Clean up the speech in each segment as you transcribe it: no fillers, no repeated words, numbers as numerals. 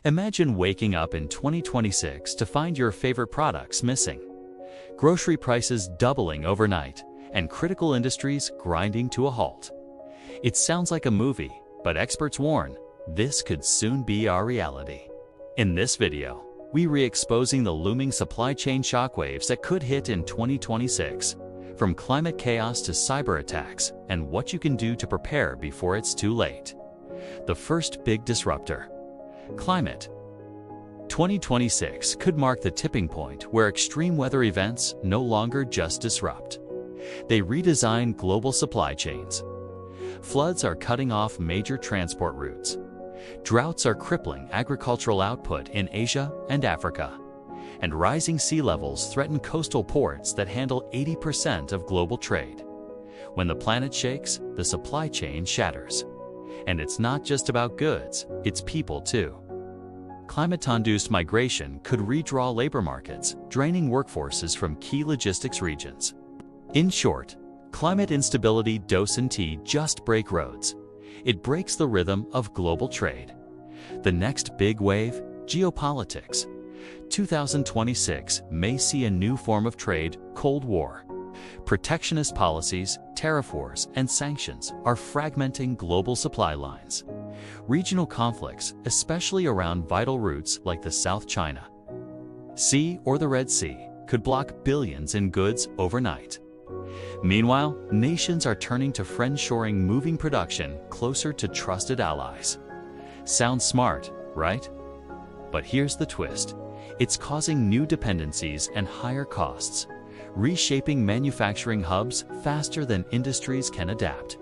Imagine waking up in 2026 to find your favorite products missing, grocery prices doubling overnight, and critical industries grinding to a halt. It sounds like a movie, but experts warn, this could soon be our reality. In this video, we re-exposing the looming supply chain shockwaves that could hit in 2026, from climate chaos to cyber attacks, and what you can do to prepare before it's too late. The first big disruptor: climate. 2026 could mark the tipping point where extreme weather events no longer just disrupt. They redesign global supply chains. Floods are cutting off major transport routes. Droughts are crippling agricultural output in Asia and Africa. And rising sea levels threaten coastal ports that handle 80% of global trade. When the planet shakes, the supply chain shatters. And it's not just about goods, it's people too. Climate-induced migration could redraw labor markets, draining workforces from key logistics regions. In short, climate instability doesn't just break roads. It breaks the rhythm of global trade. The next big wave: geopolitics. 2026 may see a new form of trade: Cold War. Protectionist policies, tariff wars, and sanctions are fragmenting global supply lines. Regional conflicts, especially around vital routes like the South China Sea or the Red Sea, could block billions in goods overnight. Meanwhile, nations are turning to friendshoring, moving production closer to trusted allies. Sounds smart, right? But here's the twist: it's causing new dependencies and higher costs, reshaping manufacturing hubs faster than industries can adapt.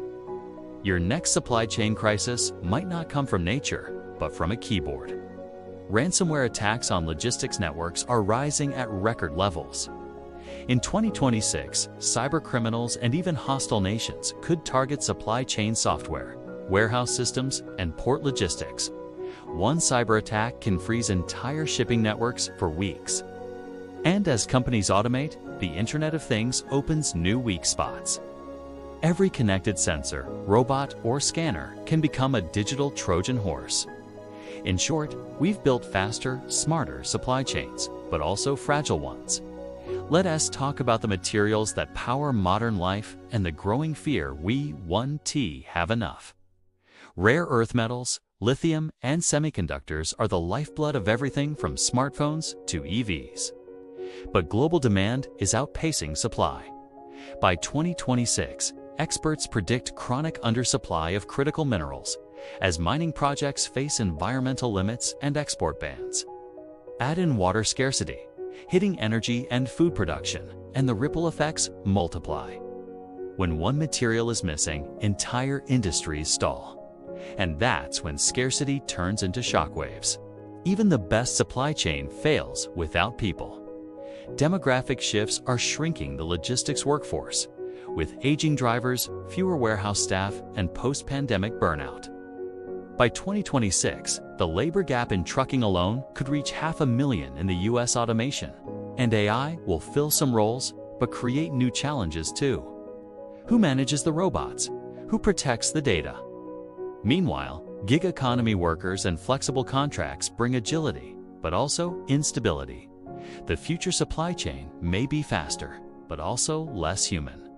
Your next supply chain crisis might not come from nature, but from a keyboard. Ransomware attacks on logistics networks are rising at record levels. In 2026, cybercriminals and even hostile nations could target supply chain software, warehouse systems, and port logistics. One cyber attack can freeze entire shipping networks for weeks. And as companies automate, the Internet of Things opens new weak spots. Every connected sensor, robot, or scanner can become a digital Trojan horse. In short, we've built faster, smarter supply chains, but also fragile ones. Let us talk about the materials that power modern life and the growing fear we won't have enough. Rare earth metals, lithium, and semiconductors are the lifeblood of everything from smartphones to EVs. But global demand is outpacing supply. By 2026, experts predict chronic undersupply of critical minerals as mining projects face environmental limits and export bans. Add in water scarcity, hitting energy and food production, and the ripple effects multiply. When one material is missing, entire industries stall. And that's when scarcity turns into shockwaves. Even the best supply chain fails without people. Demographic shifts are shrinking the logistics workforce, with aging drivers, fewer warehouse staff, and post-pandemic burnout. By 2026, the labor gap in trucking alone could reach 500,000 in the U.S. automation, and AI will fill some roles, but create new challenges too. Who manages the robots? Who protects the data? Meanwhile, gig economy workers and flexible contracts bring agility, but also instability. The future supply chain may be faster, but also less human.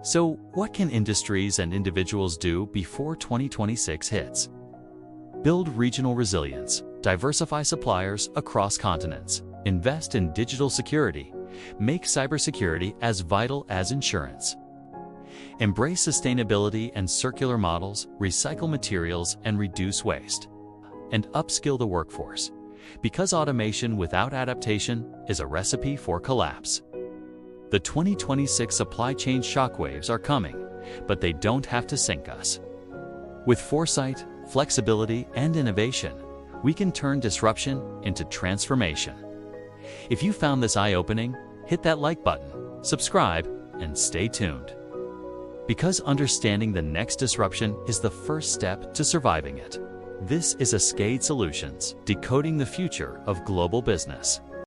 So, what can industries and individuals do before 2026 hits? Build regional resilience, diversify suppliers across continents, invest in digital security, make cybersecurity as vital as insurance. Embrace sustainability and circular models, recycle materials and reduce waste. And upskill the workforce, because automation without adaptation is a recipe for collapse. The 2026 supply chain shockwaves are coming, but they don't have to sink us. With foresight, flexibility, and innovation, we can turn disruption into transformation. If you found this eye-opening, hit that like button, subscribe, and stay tuned. Because understanding the next disruption is the first step to surviving it. This is EskeGateSolutions, decoding the future of global business.